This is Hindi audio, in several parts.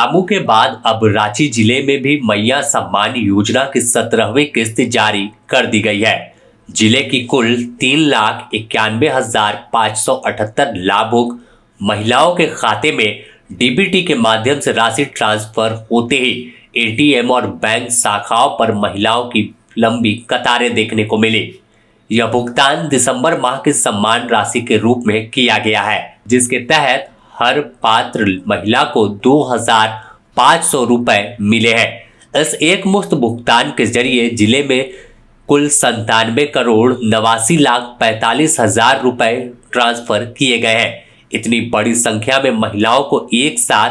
पलामू के बाद अब रांची जिले में भी मैया सम्मान योजना की 17वीं किस्त जारी कर दी गई है। जिले की कुल 3,91,578 लाभुक महिलाओं के खाते में डीबीटी के माध्यम से राशि ट्रांसफर होते ही एटीएम और बैंक शाखाओं पर महिलाओं की लंबी कतारें देखने को मिली। यह भुगतान दिसंबर माह की सम्मान राशि के रूप में किया गया है, जिसके तहत हर पात्र महिला को 2,500 रुपए मिले हैं। इस एक मुश्त भुगतान के जरिए जिले में कुल 97,89,45,000 रुपए ट्रांसफर किए गए हैं। इतनी बड़ी संख्या में महिलाओं को एक साथ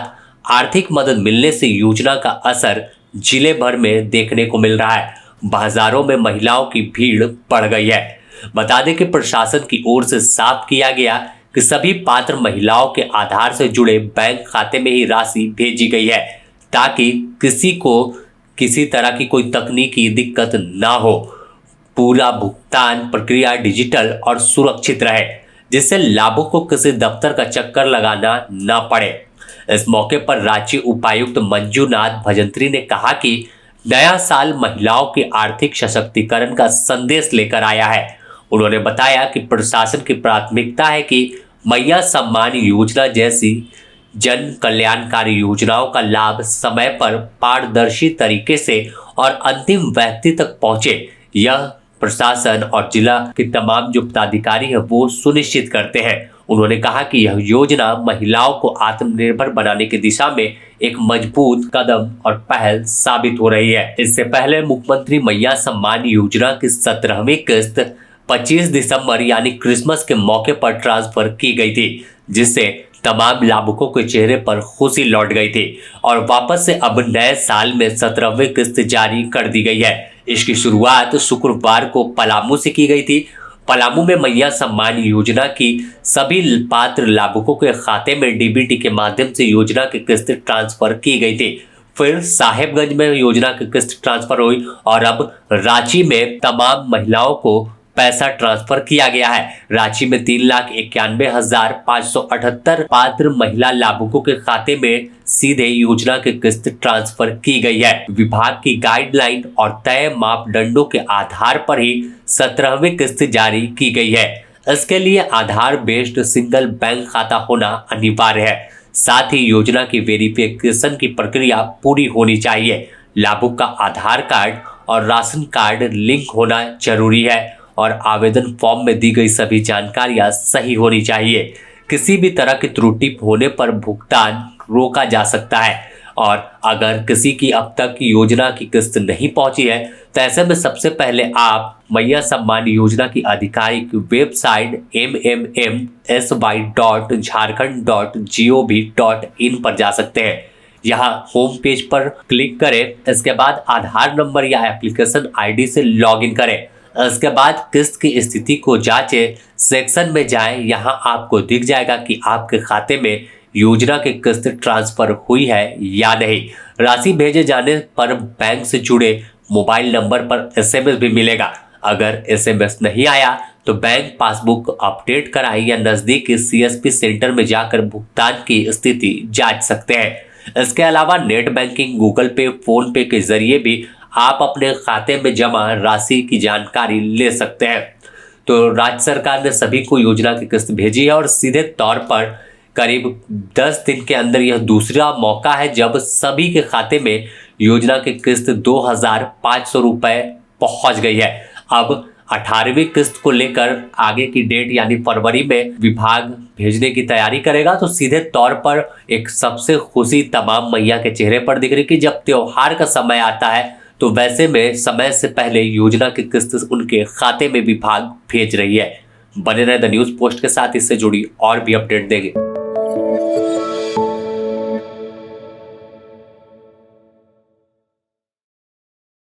आर्थिक मदद मिलने से योजना का असर जिले भर में देखने को मिल रहा है। बाजारों में महिलाओं की भीड़ बढ़ गई है। बता दें कि प्रशासन की ओर से साफ किया गया कि सभी पात्र महिलाओं के आधार से जुड़े बैंक खाते में ही राशि भेजी गई है, ताकि किसी को किसी तरह की कोई तकनीकी दिक्कत ना हो। पूरा भुगतान प्रक्रिया डिजिटल और सुरक्षित रहे, जिससे लाभुक को किसी दफ्तर का चक्कर लगाना ना पड़े। इस मौके पर रांची उपायुक्त मंजूनाथ भजंत्री ने कहा कि नया साल महिलाओं के आर्थिक सशक्तिकरण का संदेश लेकर आया है। उन्होंने बताया कि प्रशासन की प्राथमिकता है कि मैया सम्मान योजना जैसी जन कल्याणकारी योजनाओं का लाभ समय पर पारदर्शी तरीके से और अंतिम व्यक्ति तक पहुंचे। यह प्रशासन और जिला के तमाम जो पदाधिकारी है वो सुनिश्चित करते हैं। उन्होंने कहा कि यह योजना महिलाओं को आत्मनिर्भर बनाने की दिशा में एक मजबूत कदम और पहल साबित हो रही है। इससे पहले मुख्यमंत्री मैया सम्मान योजना की 17वीं किस्त 25 दिसंबर यानी क्रिसमस के मौके पर ट्रांसफर की गई थी, जिससे तमाम लाभुकों के चेहरे पर खुशी लौट गई थी और वापस से अब नए साल में 17वीं किस्त जारी कर दी गई है। इसकी शुरुआत शुक्रवार को पलामू से की गई थी। पलामू में मैया सम्मान योजना की सभी पात्र लाभुकों के खाते में डीबीटी के माध्यम से योजना की किस्त ट्रांसफर की गई थी। फिर साहेबगंज में योजना की किस्त ट्रांसफर हुई और अब रांची में तमाम महिलाओं को पैसा ट्रांसफर किया गया है। रांची में 3,91,578 पात्र महिला लाभुकों के खाते में सीधे योजना की किस्त ट्रांसफर की गई है। विभाग की गाइडलाइन और तय मापदंडों के आधार पर ही 17वीं किस्त जारी की गई है। इसके लिए आधार बेस्ड सिंगल बैंक खाता होना अनिवार्य है। साथ ही योजना की वेरिफिकेशन की प्रक्रिया पूरी होनी चाहिए। लाभुक का आधार कार्ड और राशन कार्ड लिंक होना जरूरी है और आवेदन फॉर्म में दी गई सभी जानकारियां सही होनी चाहिए। किसी भी तरह की त्रुटि होने पर भुगतान रोका जा सकता है और अगर किसी की अब तक योजना की किस्त नहीं पहुंची है तो ऐसे में सबसे पहले आप मैया सम्मान योजना की आधिकारिक वेबसाइट mmsy.jharkhand.gov.in पर जा सकते हैं। यहाँ होम पेज पर क्लिक करें। इसके बाद आधार नंबर या एप्लीकेशन आईडी से लॉगिन करें। इसके बाद किस्त की स्थिति को जांचें। सेक्शन में जाएं। यहाँ आपको दिख जाएगा कि आपके खाते में योजना की किस्त ट्रांसफर हुई है या नहीं। राशि भेजे जाने पर बैंक से जुड़े मोबाइल नंबर पर एसएमएस भी मिलेगा। अगर एसएमएस नहीं आया तो बैंक पासबुक अपडेट कराएं या नजदीकी सीएसपी सेंटर में जाकर भुगतान की स्थिति जांच सकते हैं। इसके अलावा नेट बैंकिंग, गूगल पे, फोन पे के जरिए भी आप अपने खाते में जमा राशि की जानकारी ले सकते हैं। तो राज्य सरकार ने सभी को योजना की किस्त भेजी है और सीधे तौर पर करीब 10 दिन के अंदर यह दूसरा मौका है जब सभी के खाते में योजना की किस्त 2,500 रुपए पहुंच गई है। अब 18वीं किस्त को लेकर आगे की डेट यानी फरवरी में विभाग भेजने की तैयारी करेगा। तो सीधे तौर पर एक सबसे खुशी तमाम मैया के चेहरे पर दिख रही कि जब त्योहार का समय आता है तो वैसे में समय से पहले योजना की किस्त उनके खाते में विभाग भेज रही है। बने रहे द न्यूज़ पोस्ट के साथ, इससे जुड़ी और भी अपडेट देंगे।